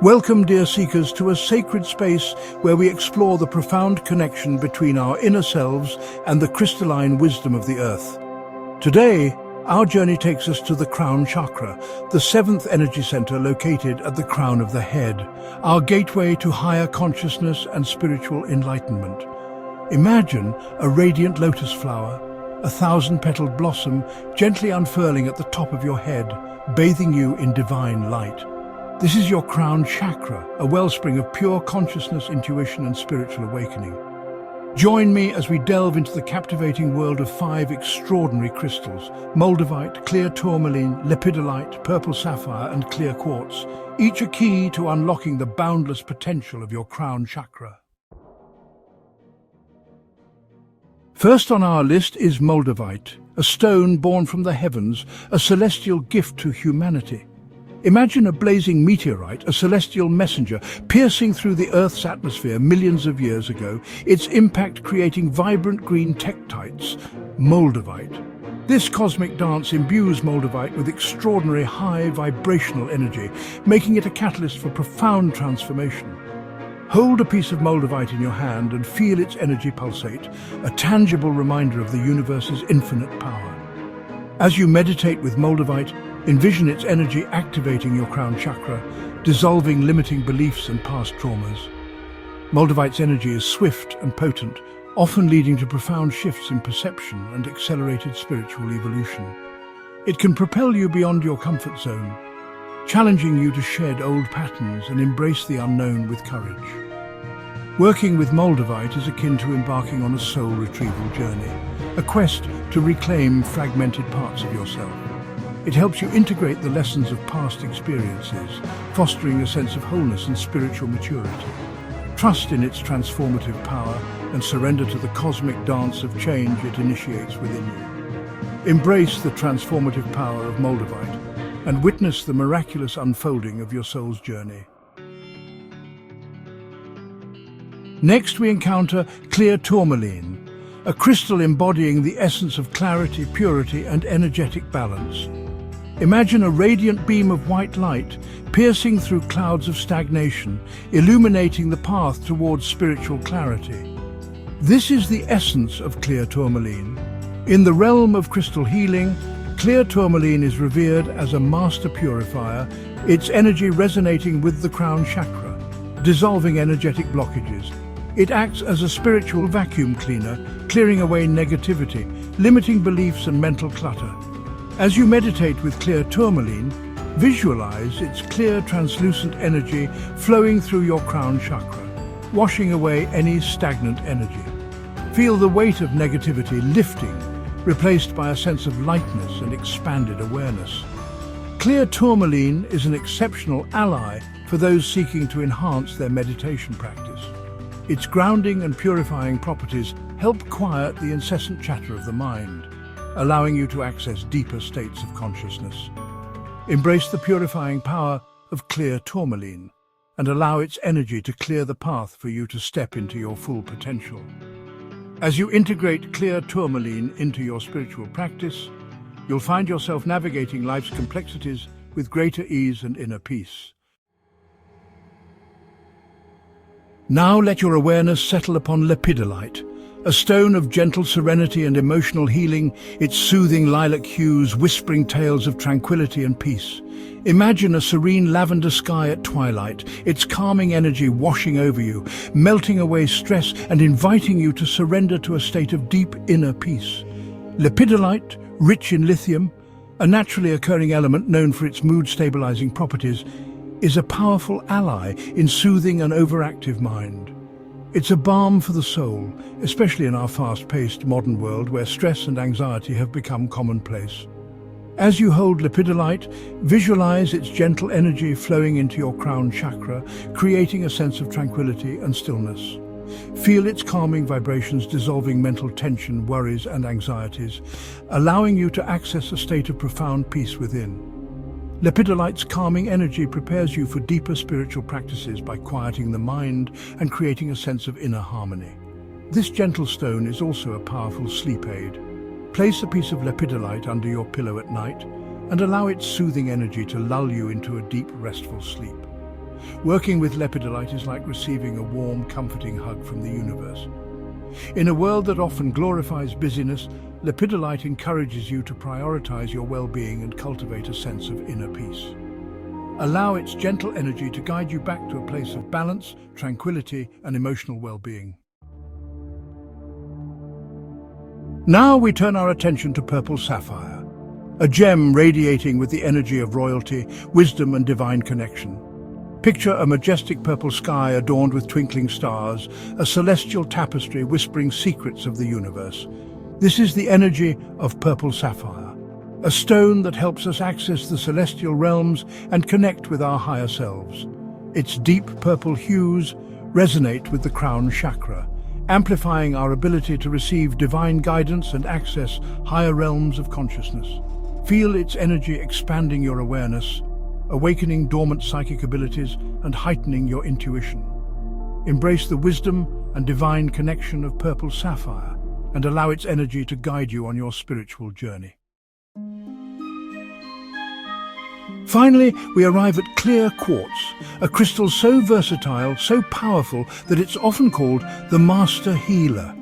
Welcome, dear seekers, to a sacred space where we explore the profound connection between our inner selves and the crystalline wisdom of the earth. Today, our journey takes us to the crown chakra, the seventh energy center located at the crown of the head, our gateway to higher consciousness and spiritual enlightenment. Imagine a radiant lotus flower, a thousand-petaled blossom gently unfurling at the top of your head, bathing you in divine light. This is your crown chakra, a wellspring of pure consciousness, intuition, and spiritual awakening. Join me as we delve into the captivating world of 5 extraordinary crystals: moldavite, clear tourmaline, lepidolite, purple sapphire, and clear quartz, each a key to unlocking the boundless potential of your crown chakra. First on our list is moldavite, a stone born from the heavens, a celestial gift to humanity. Imagine a blazing meteorite, a celestial messenger, piercing through the Earth's atmosphere millions of years ago, its impact creating vibrant green tektites, moldavite. This cosmic dance imbues moldavite with extraordinary high vibrational energy, making it a catalyst for profound transformation. Hold a piece of moldavite in your hand and feel its energy pulsate, a tangible reminder of the universe's infinite power. As you meditate with moldavite, envision its energy activating your crown chakra, dissolving limiting beliefs and past traumas. Moldavite's energy is swift and potent, often leading to profound shifts in perception and accelerated spiritual evolution. It can propel you beyond your comfort zone, challenging you to shed old patterns and embrace the unknown with courage. Working with moldavite is akin to embarking on a soul retrieval journey, a quest to reclaim fragmented parts of yourself. It helps you integrate the lessons of past experiences, fostering a sense of wholeness and spiritual maturity. Trust in its transformative power and surrender to the cosmic dance of change it initiates within you. Embrace the transformative power of moldavite and witness the miraculous unfolding of your soul's journey. Next, we encounter clear tourmaline, a crystal embodying the essence of clarity, purity, and energetic balance. Imagine a radiant beam of white light piercing through clouds of stagnation, illuminating the path towards spiritual clarity. This is the essence of clear tourmaline. In the realm of crystal healing, clear tourmaline is revered as a master purifier, its energy resonating with the crown chakra, dissolving energetic blockages. It acts as a spiritual vacuum cleaner, clearing away negativity, limiting beliefs and mental clutter. As you meditate with clear tourmaline, visualize its clear, translucent energy flowing through your crown chakra, washing away any stagnant energy. Feel the weight of negativity lifting, replaced by a sense of lightness and expanded awareness. Clear tourmaline is an exceptional ally for those seeking to enhance their meditation practice. Its grounding and purifying properties help quiet the incessant chatter of the mind, allowing you to access deeper states of consciousness. Embrace the purifying power of clear tourmaline and allow its energy to clear the path for you to step into your full potential. As you integrate clear tourmaline into your spiritual practice, you'll find yourself navigating life's complexities with greater ease and inner peace. Now let your awareness settle upon lepidolite, a stone of gentle serenity and emotional healing, its soothing lilac hues whispering tales of tranquility and peace. Imagine a serene lavender sky at twilight, its calming energy washing over you, melting away stress and inviting you to surrender to a state of deep inner peace. Lepidolite, rich in lithium, a naturally occurring element known for its mood-stabilizing properties, is a powerful ally in soothing an overactive mind. It's a balm for the soul, especially in our fast-paced modern world where stress and anxiety have become commonplace. As you hold lepidolite, visualize its gentle energy flowing into your crown chakra, creating a sense of tranquility and stillness. Feel its calming vibrations dissolving mental tension, worries, and anxieties, allowing you to access a state of profound peace within. Lepidolite's calming energy prepares you for deeper spiritual practices by quieting the mind and creating a sense of inner harmony. This gentle stone is also a powerful sleep aid. Place a piece of lepidolite under your pillow at night and allow its soothing energy to lull you into a deep, restful sleep. Working with lepidolite is like receiving a warm, comforting hug from the universe. In a world that often glorifies busyness, lepidolite encourages you to prioritize your well-being and cultivate a sense of inner peace. Allow its gentle energy to guide you back to a place of balance, tranquility, and emotional well-being. Now we turn our attention to purple sapphire, a gem radiating with the energy of royalty, wisdom, and divine connection. Picture a majestic purple sky adorned with twinkling stars, a celestial tapestry whispering secrets of the universe. This is the energy of purple sapphire, a stone that helps us access the celestial realms and connect with our higher selves. Its deep purple hues resonate with the crown chakra, amplifying our ability to receive divine guidance and access higher realms of consciousness. Feel its energy expanding your awareness, awakening dormant psychic abilities and heightening your intuition. Embrace the wisdom and divine connection of purple sapphire and allow its energy to guide you on your spiritual journey. Finally, we arrive at clear quartz, a crystal so versatile, so powerful that it's often called the master healer.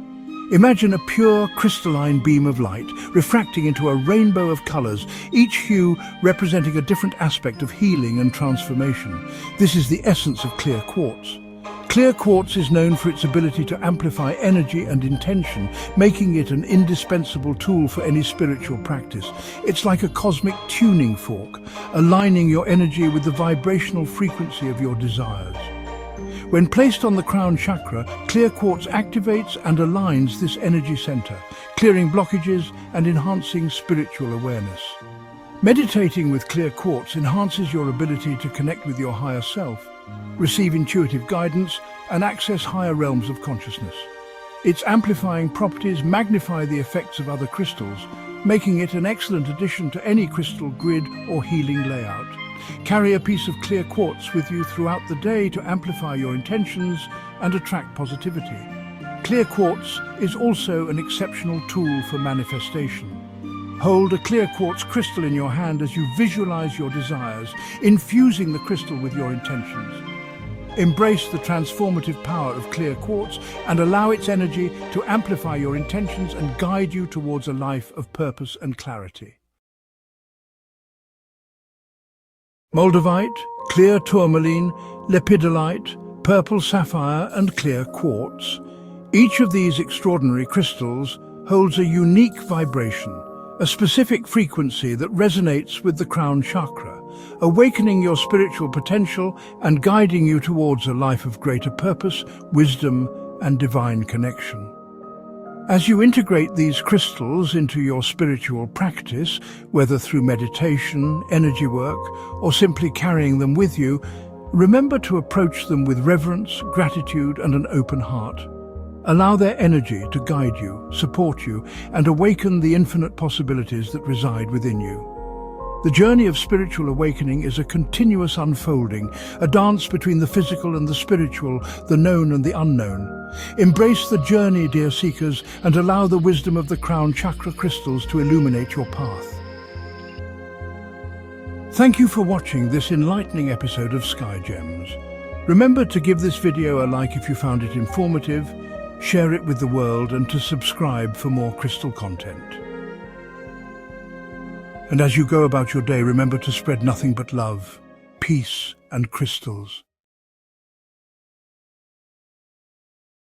Imagine a pure crystalline beam of light refracting into a rainbow of colors, each hue representing a different aspect of healing and transformation. This is the essence of clear quartz. Clear quartz is known for its ability to amplify energy and intention, making it an indispensable tool for any spiritual practice. It's like a cosmic tuning fork, aligning your energy with the vibrational frequency of your desires. When placed on the crown chakra, clear quartz activates and aligns this energy center, clearing blockages and enhancing spiritual awareness. Meditating with clear quartz enhances your ability to connect with your higher self, receive intuitive guidance, and access higher realms of consciousness. Its amplifying properties magnify the effects of other crystals, making it an excellent addition to any crystal grid or healing layout. Carry a piece of clear quartz with you throughout the day to amplify your intentions and attract positivity. Clear quartz is also an exceptional tool for manifestation. Hold a clear quartz crystal in your hand as you visualize your desires, infusing the crystal with your intentions. Embrace the transformative power of clear quartz and allow its energy to amplify your intentions and guide you towards a life of purpose and clarity. Moldavite, clear tourmaline, lepidolite, purple sapphire, and clear quartz. Each of these extraordinary crystals holds a unique vibration, a specific frequency that resonates with the crown chakra, awakening your spiritual potential and guiding you towards a life of greater purpose, wisdom, and divine connection. As you integrate these crystals into your spiritual practice, whether through meditation, energy work, or simply carrying them with you, remember to approach them with reverence, gratitude, and an open heart. Allow their energy to guide you, support you, and awaken the infinite possibilities that reside within you. The journey of spiritual awakening is a continuous unfolding, a dance between the physical and the spiritual, the known and the unknown. Embrace the journey, dear seekers, and allow the wisdom of the crown chakra crystals to illuminate your path. Thank you for watching this enlightening episode of SkyyGems. Remember to give this video a like if you found it informative, share it with the world, and to subscribe for more crystal content. And as you go about your day, remember to spread nothing but love, peace, and crystals.